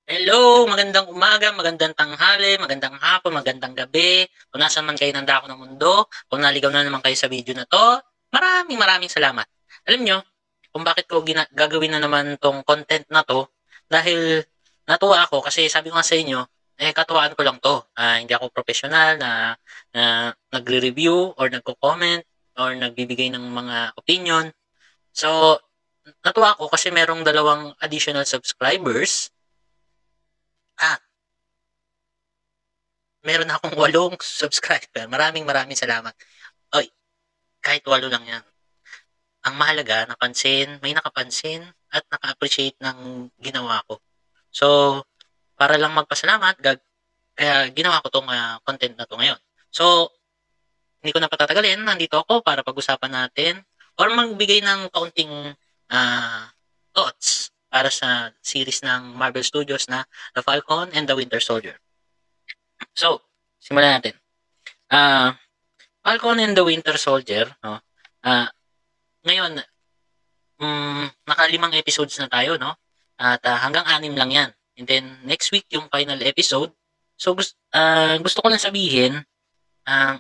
Hello, magandang umaga, magandang tanghali, magandang hapon, magandang gabi. Kung nasaan man kayo ng dako ng mundo, kung naligaw na naman kayo sa video na 'to, maraming salamat. Alam niyo kung bakit ko gagawin na naman 'tong content na 'to, dahil natuwa ako kasi sabi ko nga sa inyo, katuwaan ko lang 'to. Hindi ako professional na nagre-review or nagko-comment or nagbibigay ng mga opinion. So, natuwa ako kasi merong dalawang additional subscribers at meron akong 8 subscriber. Maraming salamat. Oy, kahit 8 lang 'yan. Ang mahalaga may nakapansin at naka-appreciate ng ginawa ko. So, para lang magpasalamat kaya ginawa ko 'tong, content na 'to ngayon. So, hindi ko na patatagalin, nandito ako para pag-usapan natin or magbigay ng kaunting, thoughts para sa series ng Marvel Studios na The Falcon and the Winter Soldier. So, simulan natin. Ah, Falcon and the Winter Soldier, no? Ah, Ngayon, nakalimang episodes na tayo, no? At hanggang 6 lang 'yan. And then next week yung final episode. So gusto ko lang sabihin, ah,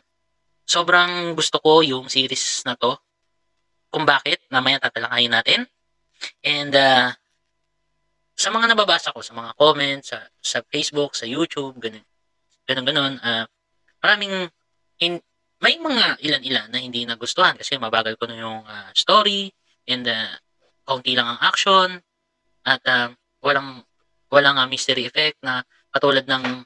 sobrang gusto ko yung series na 'to. Kung bakit, mamaya tatalakayin natin. And sa mga nababasa ko, sa mga comments, sa Facebook, sa YouTube, ganun, maraming hin may mga ilan-ilan na hindi nagustuhan kasi mabagal ko na yung story and kaunti lang ang action at walang walang mystery effect na katulad ng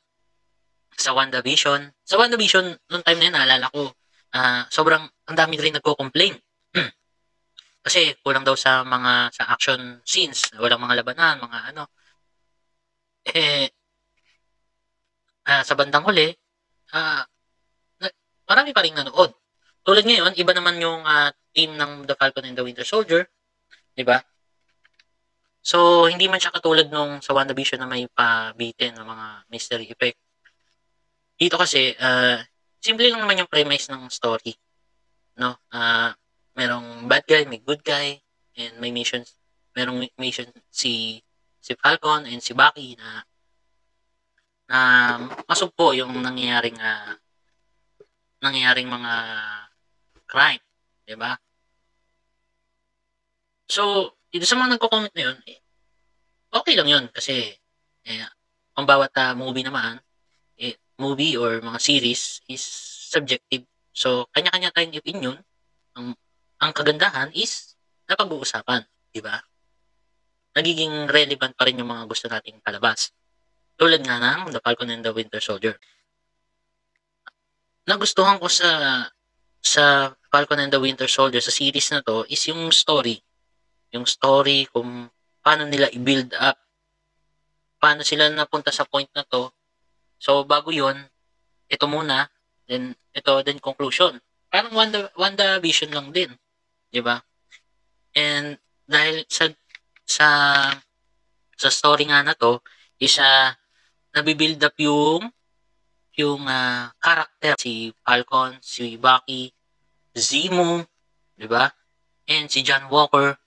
sa WandaVision. Sa WandaVision, noong time na yun, naalala ko, sobrang ang dami rin nagko-complain. Kasi kulang daw sa action scenes, walang mga labanan, mga ano. Eh, sa bandang huli, ah, marami pa rin nanood. Tulad ngayon, iba naman yung team ng The Falcon and the Winter Soldier, di ba? So, hindi man siya katulad nung sa WandaVision na may pabitin ng mga mystery effect. Dito kasi, simple lang naman yung premise ng story. No? Merong bad guy, may good guy, and merong mission si Falcon and si Bucky na masugpo yung nangyayaring mga crime, 'di ba? So, dito sa mga nagko-comment na yun, okay lang yun kasi eh, ang bawat movie naman, movie or mga series is subjective. So, kanya-kanya tayong opinion. Ang, ang kagandahan is napag-uusapan, di ba? Nagiging relevant pa rin yung mga gusto nating palabas. Tulad nga ng The Falcon and the Winter Soldier. Nagustuhan ko sa Falcon and the Winter Soldier sa series na to is yung story. Yung story kung paano nila i-build up, paano sila napunta sa point na to. So, bago yon ito muna, then conclusion. Parang WandaVision lang din, 'di ba? And dahil sa sa story nga na to, is nabibuild up yung character si Falcon, si Bucky, Zemo, 'di ba? And si John Walker.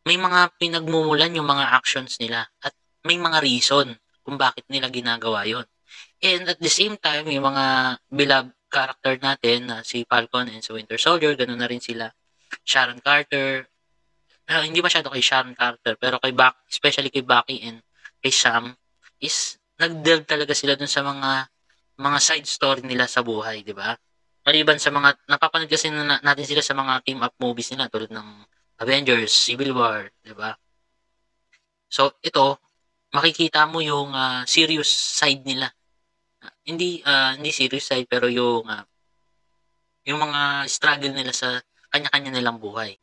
May mga pinagmumulan yung mga actions nila at may mga reason kung bakit nila ginagawa 'yon. And at the same time, yung mga beloved character natin na si Falcon and si Winter Soldier, ganun na rin sila. Sharon Carter, hindi masyado kay Sharon Carter, pero especially kay Bucky and kay Sam, is nag-delve talaga sila dun sa mga side story nila sa buhay, di ba? Maliban sa mga, napapanood kasi natin sila sa mga team-up movies nila tulad ng Avengers, Civil War, di ba? So, ito, makikita mo yung serious side nila. Hindi serious side pero yung mga struggle nila sa kanya-kanya nilang buhay.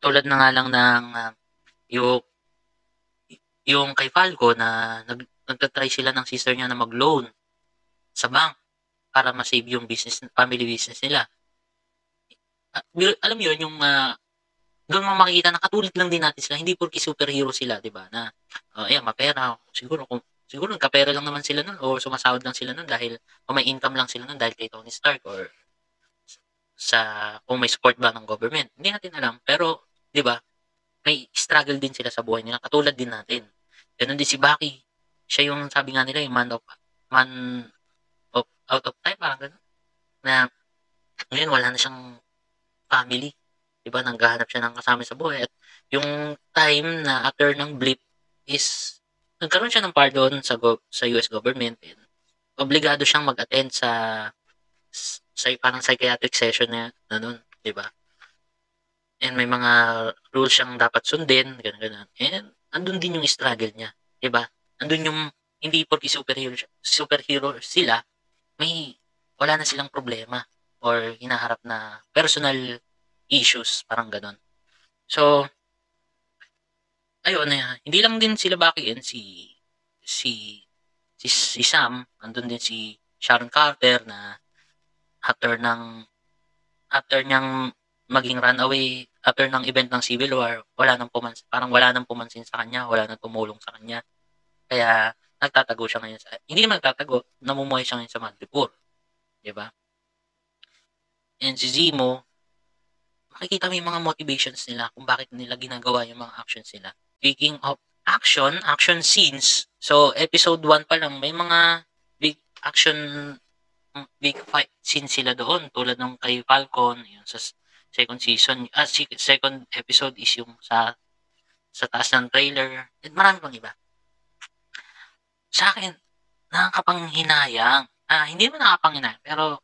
Tulad na nga lang ng yung yung kay Falco na nagtatry sila ng sister niya na mag-loan sa bank para ma-save yung family business nila. Alam mo yun, yung doon mo makikita na katulad lang din natin sila, hindi porke superhero sila, 'di ba? Na ayan, mapera, siguro nagkapera lang naman sila noon o sumasahod lang sila noon dahil o may income lang sila noon dahil kay Tony Stark or sa kung may support ba ng government. Hindi natin alam, pero 'di ba? May struggle din sila sa buhay nila katulad din natin. Ganun din si Bucky. siya yung sabi nga nila yung man of out of time, parang gano'n. Na ngayon wala na siyang family. 'Di ba, naghahanap siya ng kasama sa buhay at yung time na after ng blip is nagkaroon siya ng pardon sa US government and obligado siyang mag-attend sa parang psychiatric session na nun, 'di ba? And may mga rules siyang dapat sundin, ganun gano'n. And andun din yung struggle niya, 'di ba? Andun yung hindi porke superhero sila, may wala na silang problema or hinaharap na personal issues, parang gano'n. So, ayun, hindi lang din sila Bucky and si si Sam, andun din si Sharon Carter na after ng after niyang maging runaway, after ng event ng Civil War, parang wala nang pumansin sa kanya, wala nang tumulong sa kanya. Kaya nagtatago siya ngayon hindi naman nagtatago, namumuhay siya ngayon sa Madripoor, 'di ba? And si Zemo, makikita mo yung mga motivations nila kung bakit nila ginagawa yung mga actions nila. Speaking of action scenes. So, episode 1 pa lang, may mga big big fight scenes sila doon. Tulad ng kay Falcon, yung sa second season, second episode is yung sa taas ng trailer. At marami pang iba. Sa akin, nakakapanghinayang. Hindi naman nakakapanghinayang, pero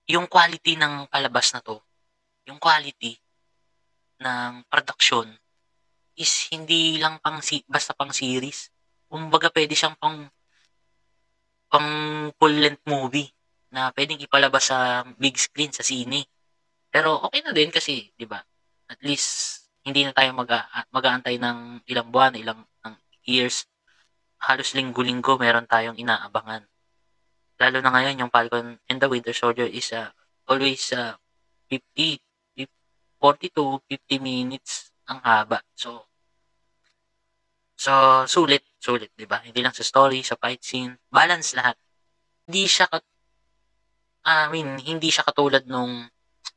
yung quality ng palabas na to, yung quality ng production is hindi lang basta pang series. Kumbaga pwede siyang pang full length movie na pwedeng ipalabas sa big screen sa sine. Pero okay na din kasi, 'di ba? At least hindi na tayo mag-aantay ng ilang buwan, ng years. Halos linggo-linggo meron tayong inaabangan. Lalo na ngayon yung Falcon and the Winter Soldier is always 50 40 to 50 minutes ang haba. So, sulit, 'di ba? Hindi lang sa story, sa fight scene, balance lahat. Hindi siya hindi siya katulad nung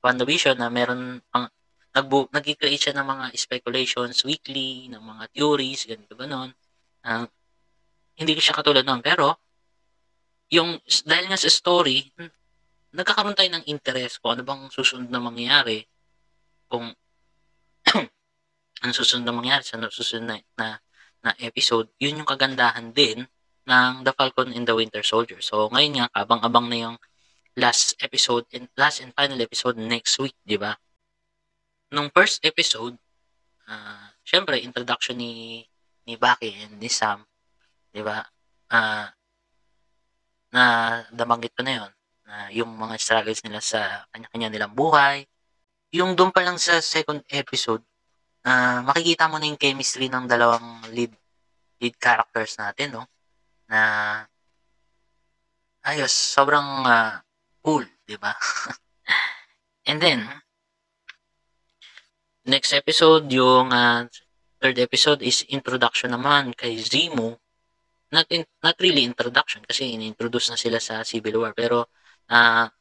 WandaVision na meron pang nag-create siya ng mga speculations weekly, ng mga theories, ganito ganon. Hindi siya katulad nun. Pero, dahil nga sa story, nagkakaroon tayo ng interest kung ano bang susunod na mangyayari, kung ano susunod na mangyayari sa susunod na episode. Yun yung kagandahan din ng The Falcon and the Winter Soldier. So, ngayon nga, abang-abang na yung last and final episode next week, di ba? Nung first episode, syempre, introduction ni Bucky and ni Sam, di ba? Na nabanggit ko na yun, na yung mga struggles nila sa kanya-kanya nilang buhay. Yung doon pa lang sa second episode, makikita mo na yung chemistry ng dalawang lead characters natin, no? Na ayos, sobrang cool, di ba? And then, next episode, yung third episode is introduction naman kay Zemo. Not really introduction kasi in-introduce na sila sa Civil War. Pero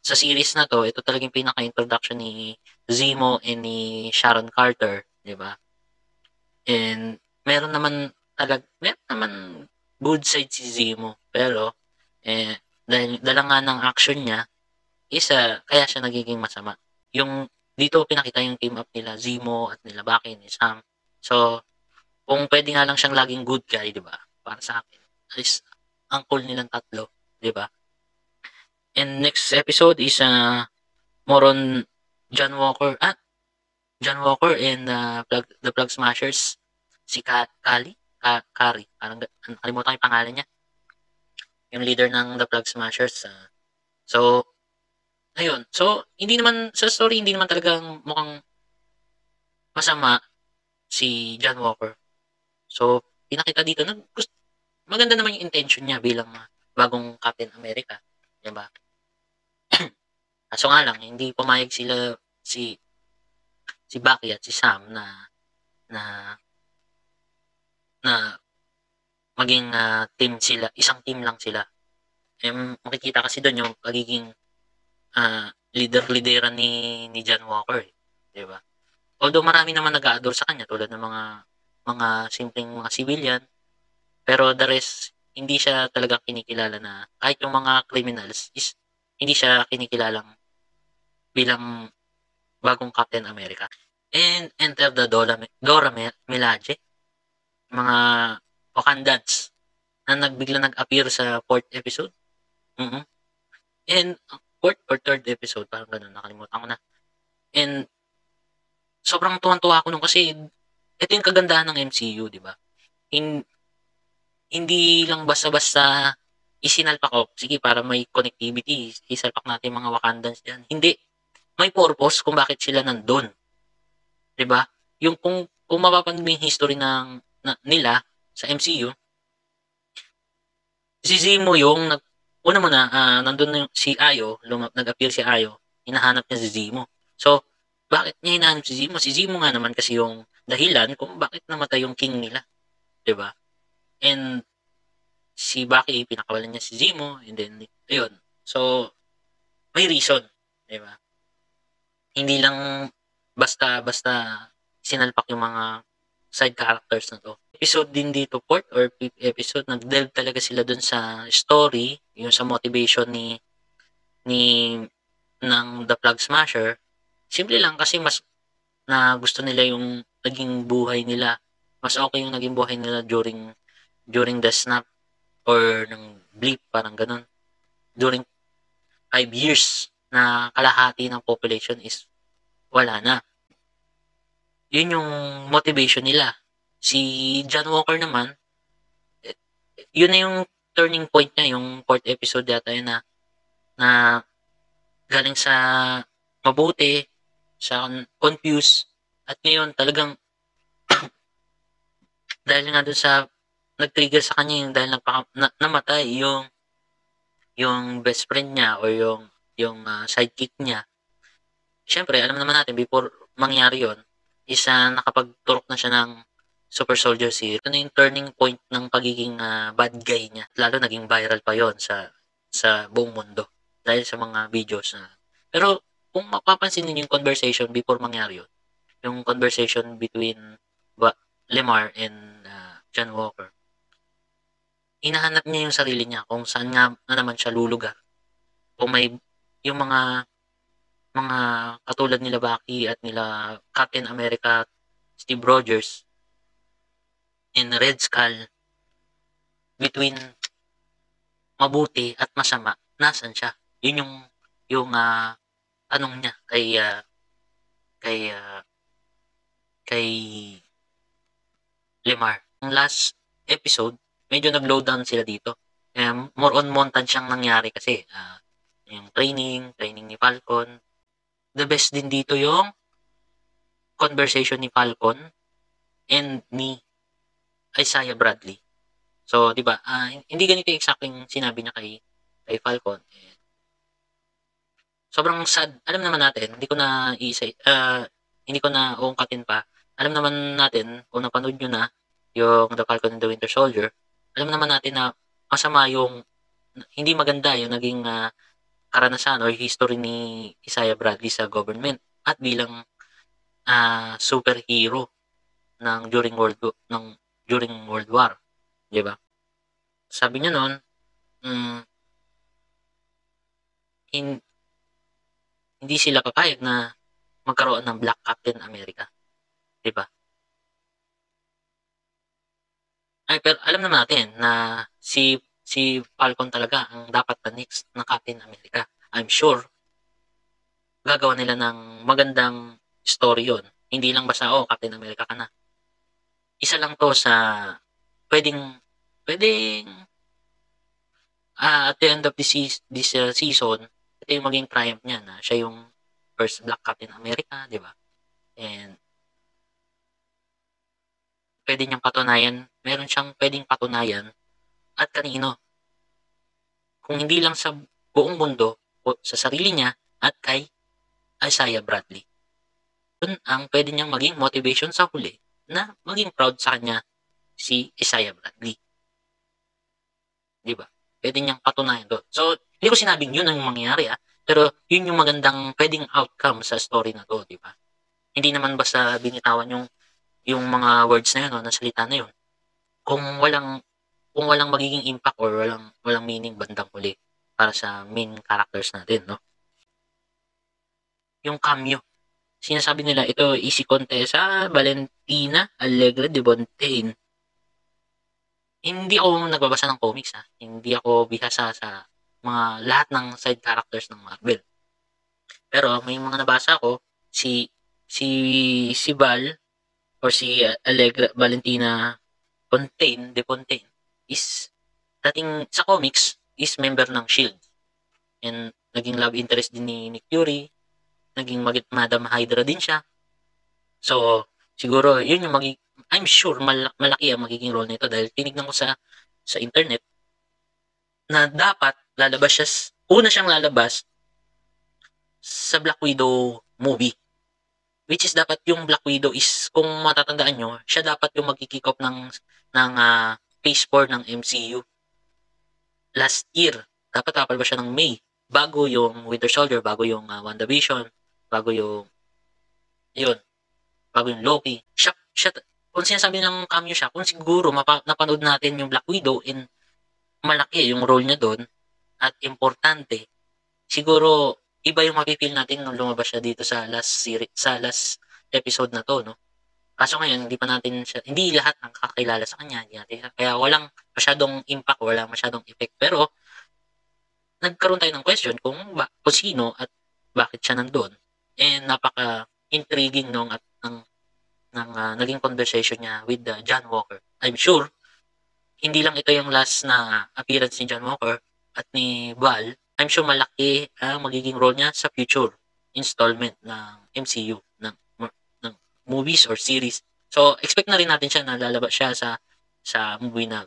sa series na to, ito talagang pinaka-introduction ni Zemo and ni Sharon Carter, di ba? And meron naman good side si Zemo. Pero, dahil dala nga ng action niya, kaya siya nagiging masama. Yung dito pinakita yung team up nila Zemo at nila Bucky ni Sam. So, kung pwede nga lang siyang laging good guy, di ba? Para sa akin, is ang cool nilang tatlo, di ba? And next episode is more on John Walker and the Plug Smashers. Si Kari, parang nakalimutan ko yung pangalan niya. Yung leader ng the Plug Smashers. So, ayun. So, sa story, hindi naman talagang mukhang masama si John Walker. So, pinakita dito na maganda naman yung intention niya bilang bagong Captain America. Diba? Kaso nga lang, hindi pumayag si Bucky at si Sam na maging team sila, isang team lang sila. Makikita kasi doon yung pagiging leader-leaderan ni John Walker, di ba? Although marami naman nag-a-adore sa kanya tulad ng mga simpleng mga civilian, Pero the rest, hindi siya talaga kinikilala na, kahit yung mga criminals, is hindi siya kinikilalang bilang bagong Captain America. And enter the Dora Milaje, mga Wakandans na bigla nag-appear sa 4th episode. Mhm. And 4th or 3rd episode, parang ganun, nakalimutan ko na. And sobrang tuwan-tuwa ako nung kasi ito yung kagandahan ng MCU, di ba? Hin- Hindi lang basta-basta isinalpak ko, sige, para may connectivity, isalpak natin mga Wakandans dyan. Hindi. May purpose kung bakit sila nandun. 'Di ba? Yung kung mapapansin mo yung history nila sa MCU, si Zemo yung una muna, nandun yung si Ayo, nag-appear si Ayo, hinahanap niya si Zemo. So, bakit niya hinahanap si Zemo? Si Zemo nga naman kasi yung dahilan kung bakit namatay yung king nila, 'di ba? And si Bucky, pinakawalan niya si Zemo, and then ayun. So, may reason, 'di ba? Hindi lang basta-basta sinalpak yung mga side characters na to. Episode din dito, 4th or 5th episode, nag-delve talaga sila dun sa story, yung sa motivation ni ng The Flag Smasher. Simple lang kasi mas na gusto nila yung naging buhay nila. Mas okay yung naging buhay nila during the snap or ng blip, parang ganun. During 5 years na kalahati ng population is wala na. Yun yung motivation nila. Si John Walker naman, yun na yung turning point niya, yung 4th episode yata yun na galing sa mabuti, sa confused, at ngayon talagang dahil nga dun sa nag-trigger sa kanya yung dahil namatay yung best friend niya or yung sidekick niya. Siyempre, alam naman natin before mangyari yon is nakapagturok na siya ng Super Soldier Series. Ito na yung turning point ng pagiging bad guy niya. Lalo naging viral pa yon sa buong mundo dahil sa mga videos na. Pero kung mapapansin niyo yung conversation before mangyari yun, yung conversation between Lemar and John Walker, hinahanap niya yung sarili niya kung saan nga na naman siya lulugar. Kung may yung mga katulad nila Bucky at nila Captain America, Steve Rogers, and Red Skull, between mabuti at masama, nasan siya? Yun yung tanong niya kay kay Lemar. Ang last episode, medyo nag-low down sila dito. More on montage siyang nangyari kasi yung training ni Falcon. The best din dito yung conversation ni Falcon and ni Isaiah Bradley. So, 'di ba? Hindi ganito exactly sinabi niya kay Falcon. Sobrang sad. Alam naman natin, hindi ko na uungkatin pa. Alam naman natin, kung napanood nyo na yung The Falcon and the Winter Soldier, alam naman natin na masama hindi maganda yung naging karanasan or history ni Isaiah Bradley sa government at bilang superhero during World War, 'di ba? Sabi niya noon, hindi sila papayag na magkaroon ng Black Captain America, 'di ba? Pero alam naman natin na si Falcon talaga ang dapat na next na Captain America. I'm sure gagawa nila ng magandang story yon. Hindi lang basta, Captain America ka na. Isa lang to sa pwedeng at the end of this season, ito yung maging triumph niya na siya yung first Black Captain America, di ba? And meron siyang pwedeng patunayan at kanino. Kung hindi lang sa buong mundo, o sa sarili niya at kay Isaiah Bradley. Yun ang pwede niyang maging motivation sa huli na maging proud sa kanya si Isaiah Bradley. Di ba? Pwede niyang patunayan doon. So, hindi ko sinabing yun ang mangyayari, pero yun yung magandang pwedeng outcome sa story na to, di ba? Hindi naman basta binitawan yung mga words na yun, na salita na yun. Kung walang kung walang magiging impact or walang meaning bandang huli para sa main characters natin, no? Yung cameo. Sinasabi nila ito si Contessa Valentina Alegre de Bontain. Hindi ako nagbabasa ng comics, ha. Hindi ako bihasa sa mga lahat ng side characters ng Marvel. Pero may mga nabasa ko, si si si Val or si Allegra Valentina de Fontaine is dating sa comics is member ng Shield and naging love interest din ni Nick Fury, naging Madam Hydra din siya. So siguro yun yung I'm sure malaki ang magiging role nito dahil tinignan ko sa internet na dapat lalabas siya una siyang lalabas sa Black Widow movie. Which is dapat yung Black Widow is, kung matatandaan nyo, siya dapat yung mag-kick off ng phase 4 ng MCU. Last year, dapat papalabas siya ng May. Bago yung Winter Soldier, bago yung WandaVision, bago yung, yun, bago yung Loki. Kung sinasabi ng cameo siya, kung siguro napanood natin yung Black Widow and malaki yung role niya doon at importante, siguro iba yung mapipil natin nung lumabas siya dito sa last episode na to, no? Kaso ngayon, hindi lahat ng kakilala sa kanya, kaya walang masyadong impact, walang masyadong effect. Pero, nagkaroon tayo ng question kung sino at bakit siya nandun. And napaka-intriguing ng naging conversation niya with John Walker. I'm sure, hindi lang ito yung last na appearance ni John Walker at ni Val. I'm sure malaki ang magiging role niya sa future installment ng MCU, ng movies or series. So, expect na rin natin siya na lalabas siya sa movie na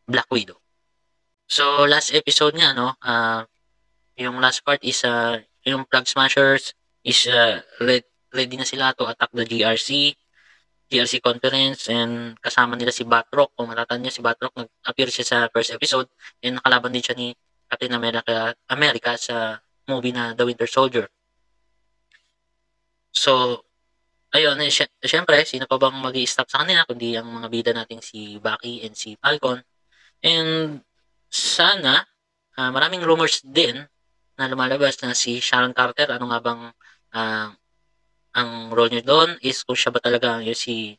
Black Widow. So, last episode niya, no, yung last part is, yung Flag Smashers is ready na sila to attack the GRC conference, and kasama nila si Batroc. Kung matatanda niyo, si Batroc nag-appear siya sa first episode and nakalaban din siya ni Captain America sa movie na The Winter Soldier. So, ayun, syempre, sino pa bang mag-i-stop sa kanila kundi ang mga bida nating si Bucky and si Falcon. And sana, maraming rumors din na lumalabas na si Sharon Carter, ano nga bang ang role niya doon is kung siya ba talaga yung si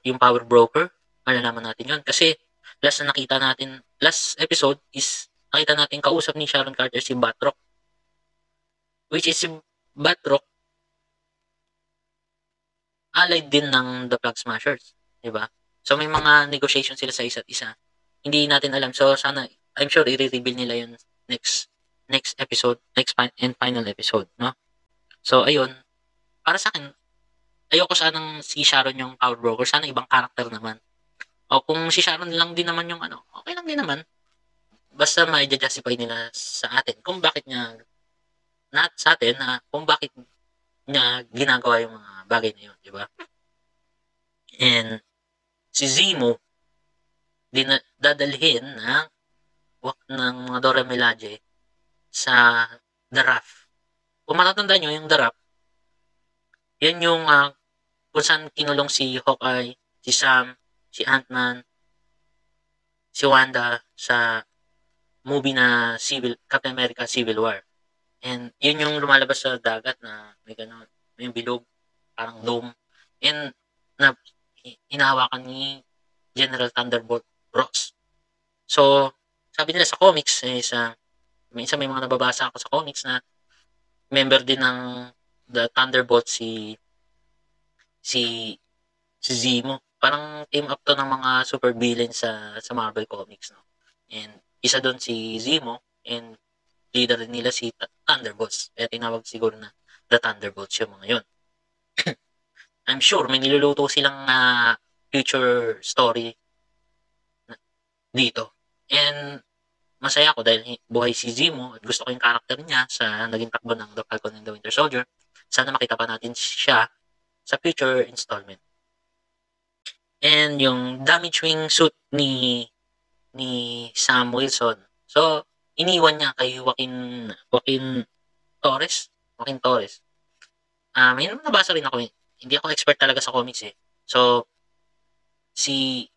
yung power broker. Malalaman natin yun. Kasi last episode is nakita natin kausap ni Sharon Carter si Batroc. Which is si Batroc allied din ng The Flag Smashers, 'di ba? So may mga negotiation sila sa isa't isa. Hindi natin alam. So sana, I'm sure i-reveal nila 'yun next episode, and final episode, no? So ayun, para sa akin, ayoko sanang si Sharon yung power broker, sana ibang character naman. O kung si Sharon lang din naman yung okay lang din naman. Basta ma-justify nila sa atin kung bakit niya sa atin na kung bakit niya ginagawa yung mga bagay na yun, di ba? And si Zemo dadalhin ng mga Dora Milaje sa The Raft. Kung matatandaan nyo, yung The Raft, yan yung kung saan kinulong si Hawkeye, si Sam, si Ant-Man, si Wanda sa movie na Captain America Civil War. And yun yung lumalabas sa dagat na may gano'n, may bilog, parang dome. And na hinahawakan ni General Thunderbolt Ross. So, sabi nila sa comics is minsan may mga nababasa ako sa comics na member din ng the Thunderbolt si Zemo. Parang team up to ng mga super villains sa Marvel Comics, no? And isa doon si Zemo and leader nila si Thunderbolts. Kaya tinawag siguro na the Thunderbolts yung mga yun. I'm sure may niluluto silang future story dito. And masaya ako dahil buhay si Zemo at gusto ko yung character niya sa naging takbo ng The Falcon and the Winter Soldier. Sana makita pa natin siya sa future installment. And yung damage wing suit ni Sam Wilson. So, iniwan niya kay Joaquin Torres. May nabasa rin ako. Hindi ako expert talaga sa comics eh. So, si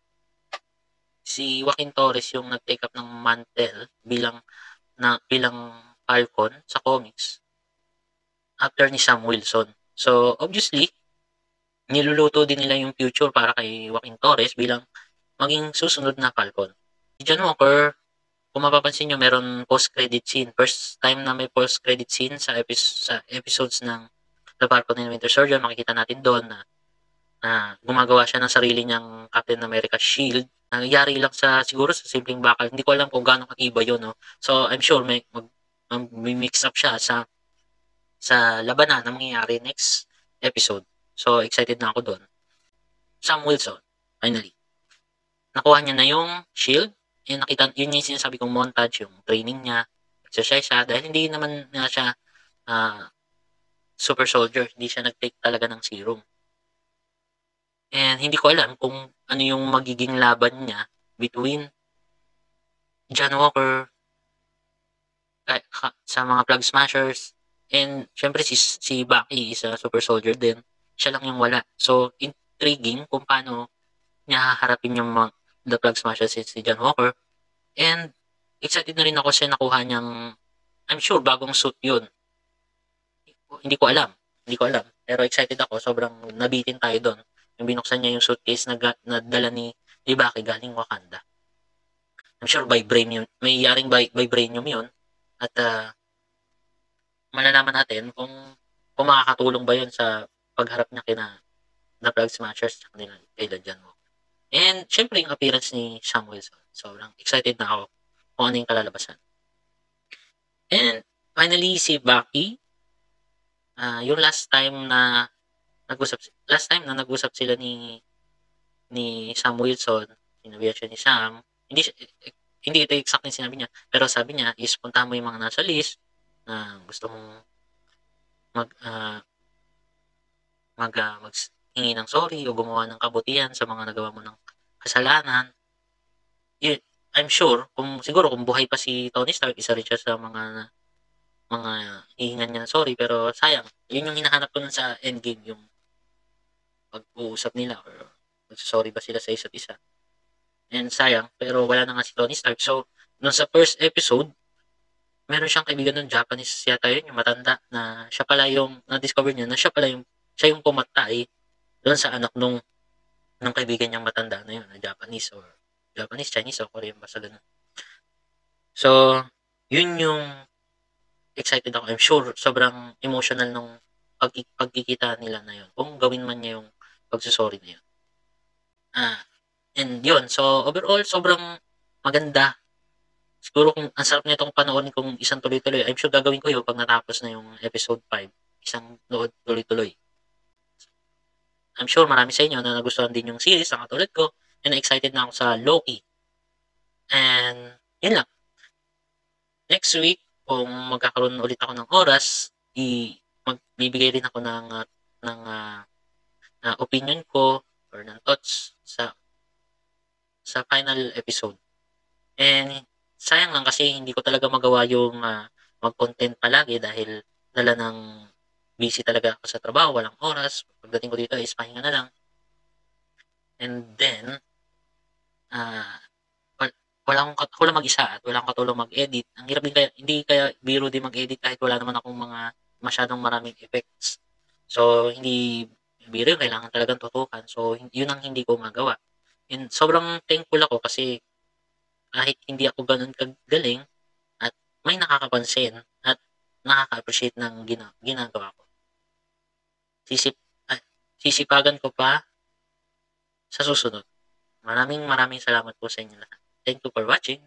si Joaquin Torres yung nag-take up ng mantle bilang Falcon sa comics after ni Sam Wilson. So, obviously, niluluto din nila yung future para kay Joaquin Torres bilang maging susunod na Falcon. Si John Walker, kung mapapansin nyo, meron post-credit scene. First time na may post-credit scene sa episodes ng The Falcon and Winter Soldier, makikita natin doon na gumagawa siya ng sarili niyang Captain America shield. Nangyayari lang siguro sa simpleng bakal. Hindi ko alam kung gaano katiba yun, no? So, I'm sure may mix up siya sa labanan na mangyayari next episode. So, excited na ako doon. Sam Wilson, finally. Nakuha niya na yung shield. Yun yung sinasabi kong montage, yung training niya, exercise siya, dahil hindi naman na siya super soldier. Hindi siya nag-take talaga ng serum. And hindi ko alam kung ano yung magiging laban niya between John Walker sa mga Plug Smashers, and syempre si Bucky is a super soldier din. Siya lang yung wala. So, intriguing kung paano niya haharapin yung the Plug Smashers si John Walker. And excited na rin ako siya nakuha niyang, I'm sure, bagong suit yun. Hindi ko alam. Pero excited ako. Sobrang nabitin tayo doon. Yung binuksan niya yung suitcase na dala ni Bucky galing Wakanda. I'm sure vibranium, may yaring vibranium yun. At malalaman natin kung makakatulong ba yun sa pagharap niya kina na Plug Smashers at kay John Walker. And syempre yung appearance ni Sam Wilson. Sobrang excited na ako kung ano yung kalalabasan. And finally, si Bucky, yung last time na nag-usap sila ni Sam Wilson, sinabihan siya ni Sam, hindi ito exact yung sinabi niya, pero sabi niya is puntahan mo yung mga nasa list na gusto mong maghingi ng sorry o gumawa ng kabutihan sa mga nagawa mo ng kasalanan. I'm sure, siguro kung buhay pa si Tony Stark, isa rin siya sa mga hihingan niya ng sorry, pero sayang, yun yung hinahanap ko nun sa Endgame, yung pag-uusap nila or magsasorry ba sila sa isa't isa. And sayang, pero wala na nga si Tony Stark. So, nung sa first episode, meron siyang kaibigan ng Japanese yata yun, yung matanda, na siya pala yung, na-discover niya na siya yung pumatay doon sa anak ng kaibigan niyang matanda na yun, na Japanese, Chinese, o Korean, basta ganun. So, yun yung excited ako. I'm sure sobrang emotional nung pagkikita nila na yun. Kung gawin man niya yung pagsusorry na yun. And yun, so overall, sobrang maganda. Siguro kung ang sarap nito kung panoorin kung isang tuloy-tuloy, I'm sure gagawin ko yun pag natapos na yung episode 5. Isang nood tuloy-tuloy. I'm sure marami sa inyo na nagustuhan din yung series na katulad ko, and excited na ako sa Loki. And yun lang. Next week, kung magkakaroon ulit ako ng oras, magbibigay rin ako ng opinion ko or ng thoughts sa final episode. And sayang lang kasi hindi ko talaga magawa yung mag-content palagi dahil dala ng busy talaga ako sa trabaho, walang oras. Pagdating ko dito is pahinga na lang. And then, ako lang mag-isa at wala akong katulong mag-edit. Ang hirap din hindi kaya biro din mag-edit kahit wala naman akong masyadong maraming effects. So, hindi biro, kailangan talagang tutukan. So, yun ang hindi ko magawa. And sobrang thankful ako kasi kahit hindi ako ganun kagaling at may nakakapansin at nakaka-appreciate ng ginagawa ko. Sisipagan ko pa sa susunod. Maraming salamat po sa inyo lahat. Thank you for watching.